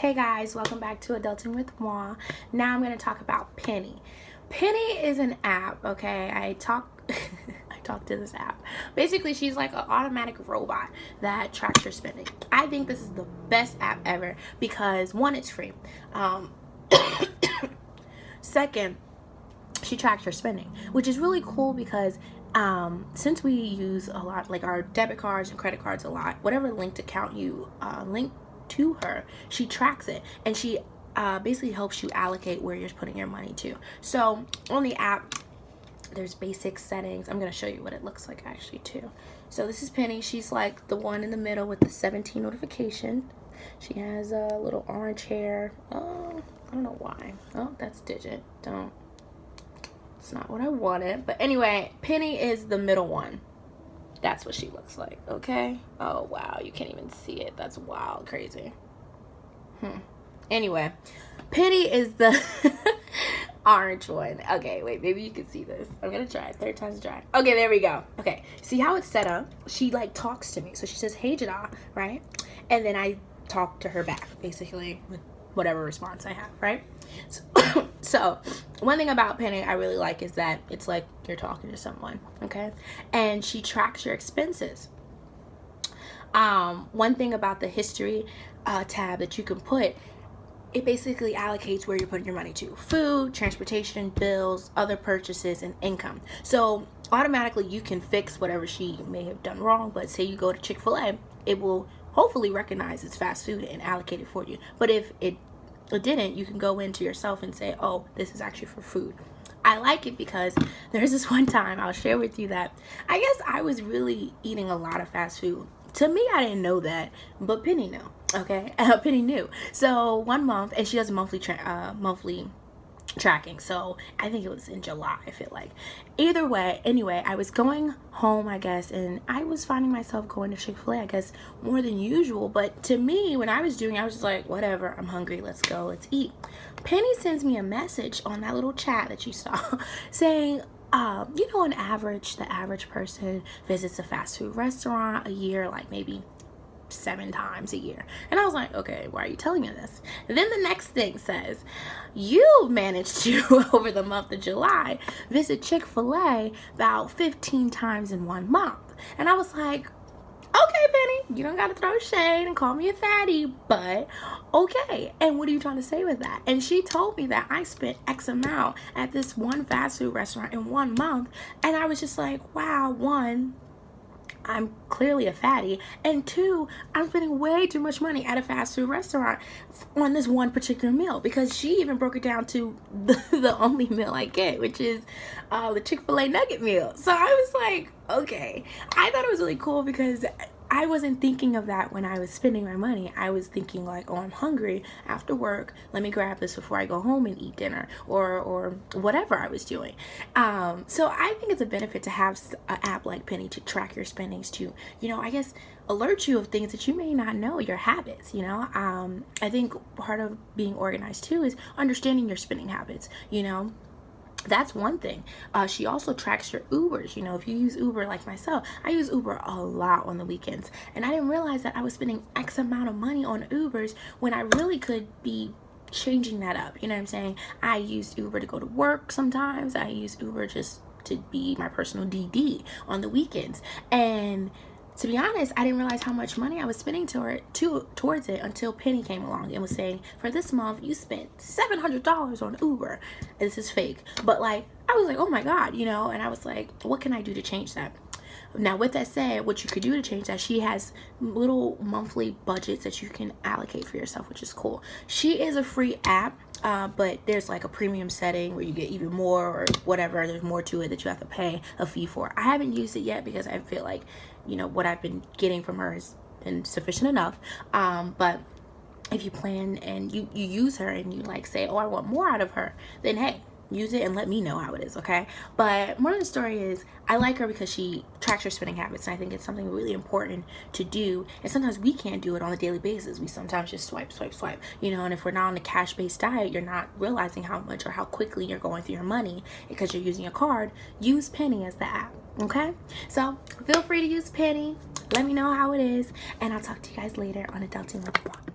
Hey guys, welcome back to Adulting with Moi. Now I'm going to talk about Penny. Penny is an app, okay? I talk to this app. Basically, she's like an automatic robot that tracks your spending. I think this is the best app ever because one, it's free. Second, she tracks your spending, which is really cool because since we use a lot, like our debit cards and credit cards a lot, whatever linked account you link to her, she tracks it, and she basically helps you allocate where you're putting your money to. So on the app, there's basic settings. I'm going to show you what it looks like actually too. So this is Penny. She's like the one in the middle with the 17 notification. She has a little orange hair. Oh, I don't know why. Oh, that's Digit. It's not what I wanted. But anyway, Penny is the middle one. That's what she looks like, okay? Oh, wow, you can't even see it. That's wild, crazy. Anyway, Penny is the orange one. Okay, wait, maybe you can see this. I'm gonna try it. Third time's a charm. Okay, there we go. Okay, see how it's set up? She, like, talks to me. So she says, hey, Jada, right? And then I talk to her back, basically, with whatever response I have, right? So one thing about Penny I really like is that it's like you're talking to someone, okay? And she tracks your expenses. One thing about the history tab that you can put, it basically allocates where you're putting your money to: food, transportation, bills, other purchases, and income. So automatically you can fix whatever she may have done wrong. But say you go to Chick-fil-A, it will hopefully recognize it's fast food and allocate it for you. But if it didn't, you can go into yourself and say, oh, this is actually for food. I like it because there's this one time, I'll share with you, that I guess I was really eating a lot of fast food. To me, I didn't know that, but Penny knew, okay? Penny knew. So one month, and she does monthly tracking, so I think it was in July, I feel like. Either way, anyway, I was going home, I guess, and I was finding myself going to Chick-fil-A, I guess, more than usual. But to me, when I was doing it, I was just like, whatever, I'm hungry, let's go, let's eat. Penny sends me a message on that little chat that you saw saying, you know, on average, the average person visits a fast food restaurant a year, like maybe 7 times a year. And I was like, okay, why are you telling me this? And then the next thing says, you managed to, over the month of July, visit Chick-fil-A about 15 times in 1 month. And I was like, okay, Penny, you don't gotta throw shade and call me a fatty, but okay. And what are you trying to say with that? And she told me that I spent X amount at this one fast food restaurant in 1 month. And I was just like, wow, one, I'm clearly a fatty, and 2, I'm spending way too much money at a fast food restaurant on this one particular meal, because she even broke it down to the only meal I get, which is the Chick-fil-A nugget meal. So I was like, okay. I thought it was really cool because I wasn't thinking of that when I was spending my money. I was thinking like, oh, I'm hungry after work, let me grab this before I go home and eat dinner, or whatever I was doing. So I think it's a benefit to have an app like Penny to track your spendings, to, you know, I guess alert you of things that you may not know, your habits, you know. I think part of being organized too is understanding your spending habits, you know. That's one thing. She also tracks your Ubers. You know, if you use Uber like myself, I use Uber a lot on the weekends, and I didn't realize that I was spending X amount of money on Ubers when I really could be changing that up. You know what I'm saying? I use Uber to go to work sometimes. I use Uber just to be my personal DD on the weekends. And to be honest, I didn't realize how much money I was spending towards it until Penny came along and was saying, for this month, you spent $700 on Uber. This is fake. But like, I was like, oh my God, you know, and I was like, what can I do to change that? Now, with that said, what you could do to change that, she has little monthly budgets that you can allocate for yourself, which is cool. She is a free app, but there's like a premium setting where you get even more or whatever. There's more to it that you have to pay a fee for. I haven't used it yet because I feel like, you know, what I've been getting from her has been sufficient enough. But if you plan and you use her and you like say, oh, I want more out of her, then hey, use it and let me know how it is, okay? But more of the story is, I like her because she tracks your spending habits, and I think it's something really important to do. And sometimes we can't do it on a daily basis. We sometimes just swipe, you know. And if we're not on a cash-based diet, you're not realizing how much or how quickly you're going through your money because you're using a card. Use Penny as the app, okay? So feel free to use Penny. Let me know how it is, and I'll talk to you guys later on Adulting with Moi.